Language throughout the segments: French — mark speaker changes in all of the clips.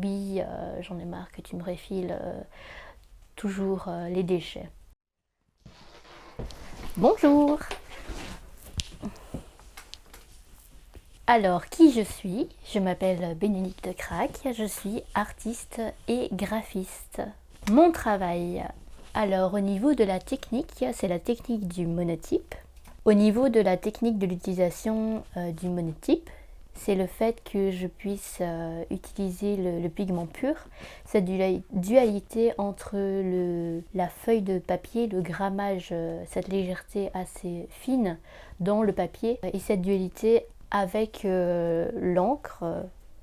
Speaker 1: Barbie, j'en ai marre que tu me refiles toujours les déchets. Bonjour! Alors, qui je suis? Je m'appelle Bénédicte Crac, je suis artiste et graphiste. Mon travail, alors au niveau de la technique, c'est la technique du monotype. Au niveau de la technique de l'utilisation du monotype, c'est le fait que je puisse utiliser le pigment pur, cette dualité entre la feuille de papier, le grammage, cette légèreté assez fine dans le papier, et cette dualité avec l'encre,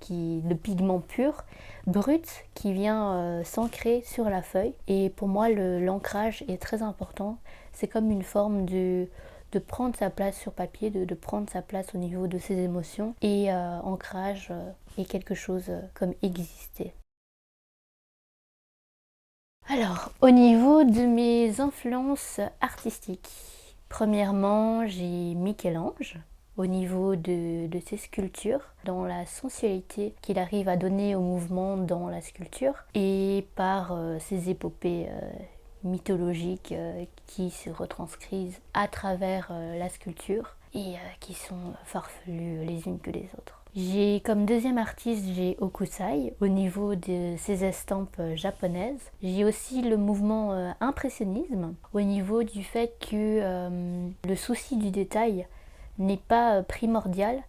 Speaker 1: le pigment pur, brut, qui vient s'ancrer sur la feuille. Et pour moi, l'ancrage est très important. C'est comme une forme de prendre sa place sur papier, de prendre sa place au niveau de ses émotions. Et ancrage est quelque chose comme exister. Alors, au niveau de mes influences artistiques, premièrement, j'ai Michel-Ange. Au niveau de ses sculptures, dans la sensualité qu'il arrive à donner au mouvement dans la sculpture, et par ses épopées mythologiques qui se retranscrivent à travers la sculpture et qui sont farfelues les unes que les autres. J'ai comme deuxième artiste, j'ai Hokusai au niveau de ses estampes japonaises. J'ai aussi le mouvement impressionnisme au niveau du fait que le souci du détail n'est pas primordial,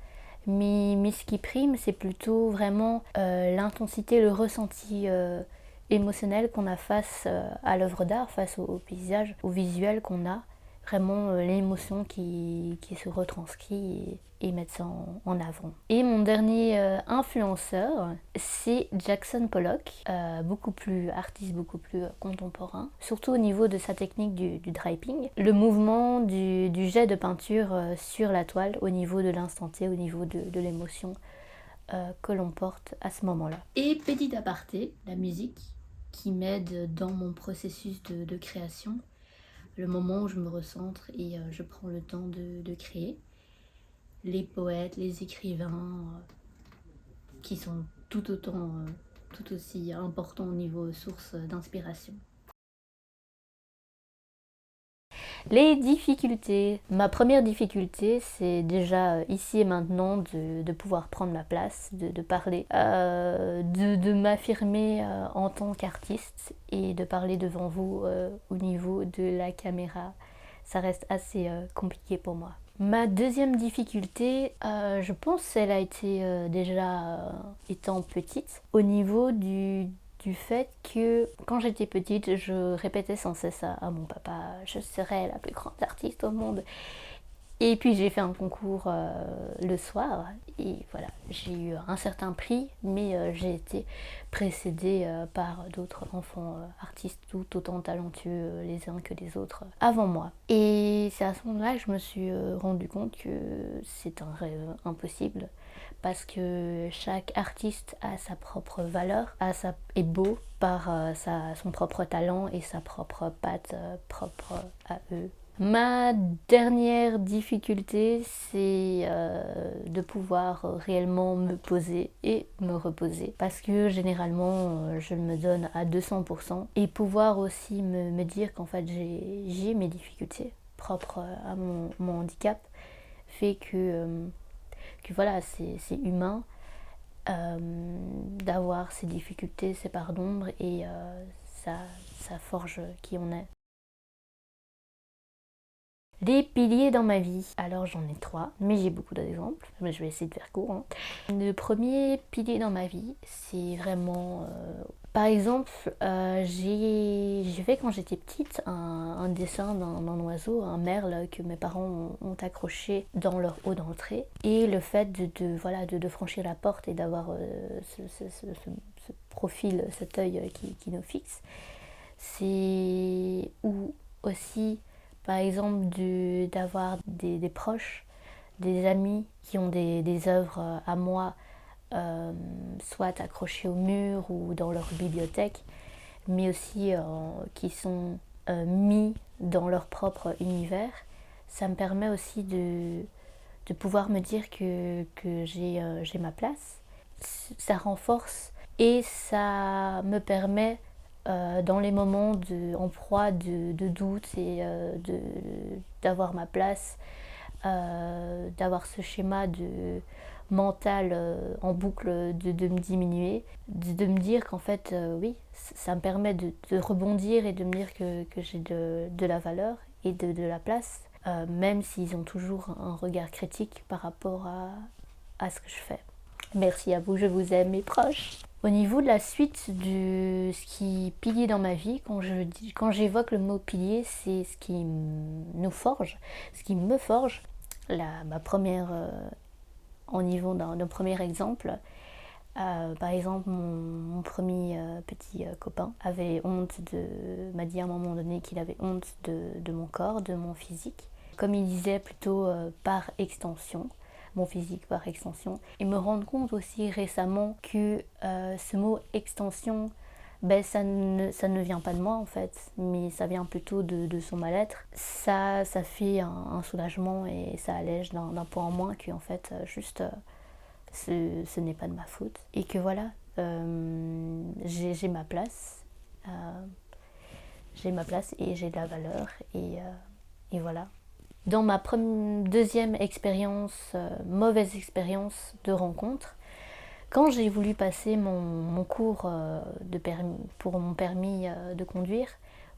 Speaker 1: mais ce qui prime, c'est plutôt vraiment l'intensité, le ressenti émotionnel qu'on a face à l'œuvre d'art, face au paysage, au visuel qu'on a, vraiment l'émotion qui se retranscrit et mettre ça en avant. Et mon dernier influenceur, c'est Jackson Pollock, beaucoup plus artiste, beaucoup plus contemporain, surtout au niveau de sa technique du draping. Le mouvement du jet de peinture sur la toile, au niveau de l'instant T, au niveau de l'émotion que l'on porte à ce moment-là. Et petit aparté, la musique qui m'aide dans mon processus de création, le moment où je me recentre et je prends le temps de créer. Les poètes, les écrivains, qui sont tout aussi importants au niveau source d'inspiration. Les difficultés. Ma première difficulté, c'est déjà ici et maintenant de pouvoir prendre ma place, de parler, de m'affirmer en tant qu'artiste et de parler devant vous au niveau de la caméra. Ça reste assez compliqué pour moi. Ma deuxième difficulté, je pense qu'elle a été déjà étant petite, au niveau du fait que quand j'étais petite, je répétais sans cesse à mon papa « je serai la plus grande artiste au monde ». Et puis j'ai fait un concours le soir et voilà, j'ai eu un certain prix, mais j'ai été précédée par d'autres enfants artistes tout autant talentueux les uns que les autres avant moi. Et c'est à ce moment-là que je me suis rendu compte que c'est un rêve impossible parce que chaque artiste a sa propre valeur, est beau par son propre talent et sa propre patte propre à eux. Ma dernière difficulté, c'est de pouvoir réellement me poser et me reposer parce que généralement je me donne à 200% et pouvoir aussi me dire qu'en fait j'ai mes difficultés propres à mon handicap fait que voilà, c'est humain d'avoir ces difficultés, ces parts d'ombre et ça forge qui on est. Les piliers dans ma vie. Alors j'en ai 3, mais j'ai beaucoup d'exemples. Mais je vais essayer de faire court. Hein. Le premier pilier dans ma vie, c'est vraiment... par exemple, j'ai fait quand j'étais petite un dessin d'un oiseau, un merle que mes parents ont accroché dans leur haut d'entrée. Et le fait de franchir la porte et d'avoir ce profil, cet œil qui nous fixe, c'est... Ou aussi... Par exemple, d'avoir des proches, des amis qui ont des œuvres à moi, soit accrochées au mur ou dans leur bibliothèque, mais aussi qui sont mis dans leur propre univers. Ça me permet aussi de pouvoir me dire que j'ai ma place. Ça renforce et ça me permet dans les moments en proie de doute et d'avoir ma place, d'avoir ce schéma mental en boucle, de me diminuer, de me dire qu'en fait, oui, ça me permet de rebondir et de me dire que j'ai de la valeur et de la place, même s'ils ont toujours un regard critique par rapport à ce que je fais. Merci à vous, je vous aime, mes proches. Au niveau de la suite de ce qui pilier dans ma vie, quand j'évoque le mot pilier, c'est ce qui nous forge, ce qui me forge. Ma première, en niveau d'un premier exemple, par exemple, mon premier petit copain m'a dit à un moment donné qu'il avait honte de mon corps, de mon physique. Comme il disait plutôt par extension, mon physique par extension. Et me rendre compte aussi récemment que ce mot extension, ça ne vient pas de moi en fait, mais ça vient plutôt de son mal-être. Ça fait un soulagement et ça allège d'un point en moins que en fait juste ce n'est pas de ma faute. Et que voilà, j'ai ma place. J'ai ma place et j'ai de la valeur et voilà. Dans ma deuxième expérience, mauvaise expérience de rencontre, quand j'ai voulu passer mon cours pour mon permis de conduire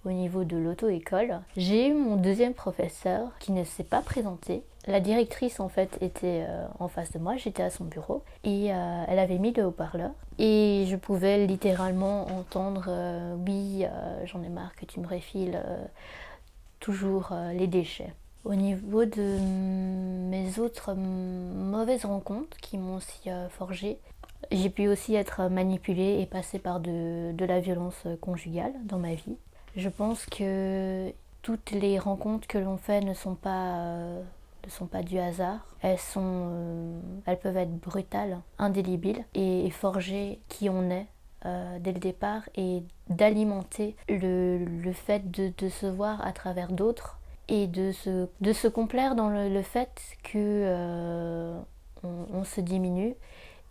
Speaker 1: au niveau de l'auto-école, j'ai eu mon deuxième professeur qui ne s'est pas présenté. La directrice en fait était en face de moi, j'étais à son bureau et elle avait mis le haut-parleur et je pouvais littéralement entendre oui, j'en ai marre que tu me refiles toujours les déchets. Au niveau de mes autres mauvaises rencontres qui m'ont aussi forgée, j'ai pu aussi être manipulée et passer par de la violence conjugale dans ma vie. Je pense que toutes les rencontres que l'on fait ne sont pas du hasard. Elles peuvent être brutales, indélébiles et forger qui on est dès le départ et d'alimenter le fait de se voir à travers d'autres et de se complaire dans le fait que on se diminue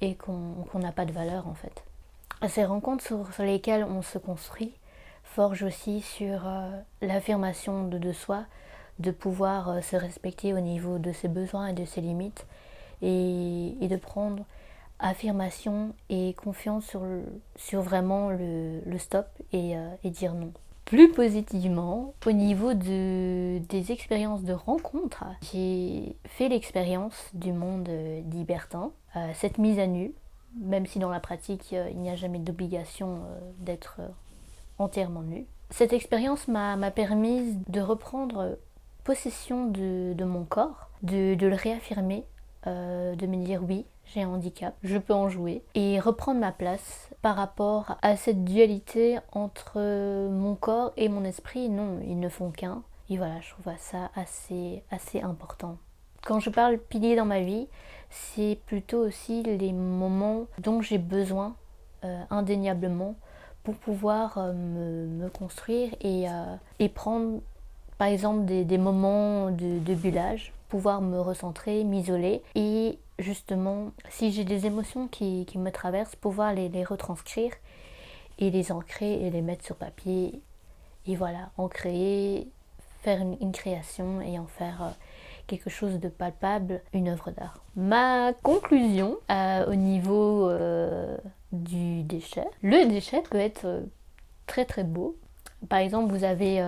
Speaker 1: et qu'on n'a pas de valeur en fait. Ces rencontres sur lesquelles on se construit forgent aussi sur l'affirmation de soi, de pouvoir se respecter au niveau de ses besoins et de ses limites et de prendre affirmation et confiance sur vraiment le stop et dire non. Plus positivement, au niveau des expériences de rencontres, j'ai fait l'expérience du monde libertin, cette mise à nu, même si dans la pratique il n'y a jamais d'obligation d'être entièrement nu. Cette expérience m'a permis de reprendre possession de mon corps, de le réaffirmer, de me dire oui, j'ai un handicap, je peux en jouer et reprendre ma place par rapport à cette dualité entre mon corps et mon esprit. Non, ils ne font qu'un. Et voilà, je trouve ça assez important. Quand je parle pilier dans ma vie, c'est plutôt aussi les moments dont j'ai besoin indéniablement pour pouvoir me construire et prendre par exemple des moments de bullage, pouvoir me recentrer, m'isoler et justement si j'ai des émotions qui me traversent, pouvoir les retranscrire et les ancrer et les mettre sur papier et voilà, en créer, faire une création et en faire quelque chose de palpable, une œuvre d'art. Ma conclusion au niveau du déchet, le déchet peut être très très beau. Par exemple, vous avez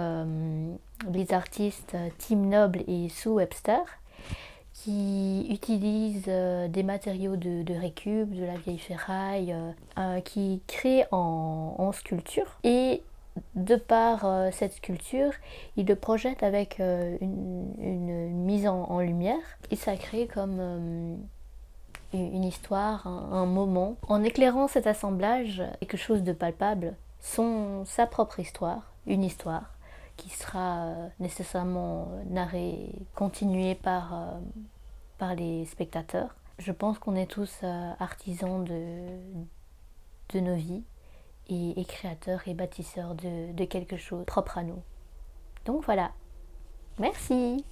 Speaker 1: les artistes Tim Noble et Sue Webster qui utilisent des matériaux de récup, de la vieille ferraille, qui créent en sculpture. Et de par cette sculpture, ils le projettent avec une mise en lumière. Et ça crée comme une histoire, un moment. En éclairant cet assemblage, quelque chose de palpable, sa propre histoire, une histoire qui sera nécessairement narrée, continuée par les spectateurs. Je pense qu'on est tous artisans de nos vies et créateurs et bâtisseurs de quelque chose propre à nous. Donc voilà, merci.